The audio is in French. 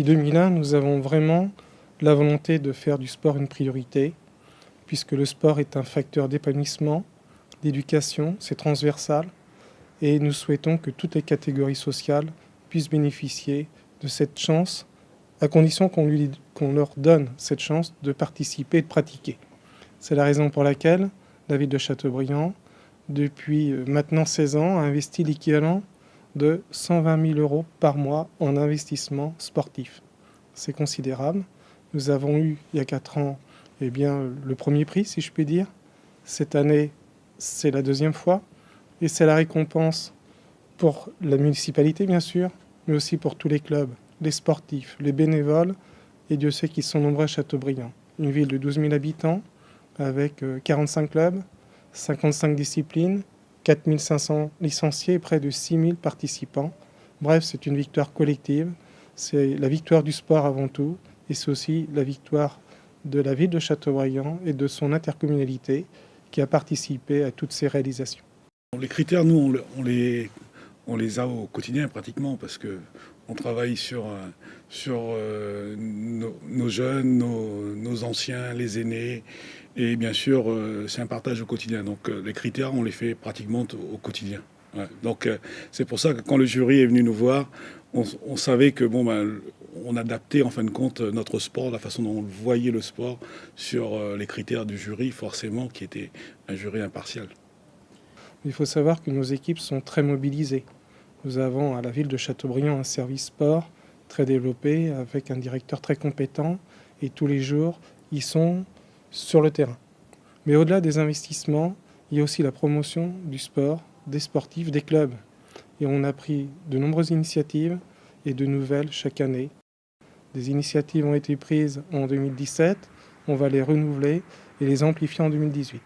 Depuis 2001, nous avons vraiment la volonté de faire du sport une priorité, puisque le sport est un facteur d'épanouissement, d'éducation, c'est transversal, et nous souhaitons que toutes les catégories sociales puissent bénéficier de cette chance, à condition qu'on leur donne cette chance de participer et de pratiquer. C'est la raison pour laquelle la ville de Châteaubriand, depuis maintenant 16 ans, a investi l'équivalent de 120 000 € par mois en investissement sportif. C'est considérable. Nous avons eu, il y a 4 ans, le premier prix, si je puis dire. Cette année, c'est la deuxième fois. Et c'est la récompense pour la municipalité, bien sûr, mais aussi pour tous les clubs, les sportifs, les bénévoles, et Dieu sait qu'ils sont nombreux à Châteaubriand. Une ville de 12 000 habitants, avec 45 clubs, 55 disciplines, 4 500 licenciés et près de 6 000 participants. Bref, c'est une victoire collective. C'est la victoire du sport avant tout, et c'est aussi la victoire de la ville de Châteaubriand et de son intercommunalité qui a participé à toutes ces réalisations. Les critères, nous, on les a au quotidien pratiquement parce qu'on travaille sur nos jeunes, nos anciens, les aînés. Et bien sûr, c'est un partage au quotidien. Donc les critères, on les fait pratiquement au quotidien. Ouais. Donc c'est pour ça que quand le jury est venu nous voir, on savait que on adaptait en fin de compte notre sport, la façon dont on voyait le sport sur les critères du jury, forcément, qui était un jury impartial. Il faut savoir que nos équipes sont très mobilisées. Nous avons à la ville de Châteaubriand un service sport très développé avec un directeur très compétent et tous les jours, ils sont sur le terrain. Mais au-delà des investissements, il y a aussi la promotion du sport, des sportifs, des clubs. Et on a pris de nombreuses initiatives et de nouvelles chaque année. Des initiatives ont été prises en 2017, on va les renouveler et les amplifier en 2018.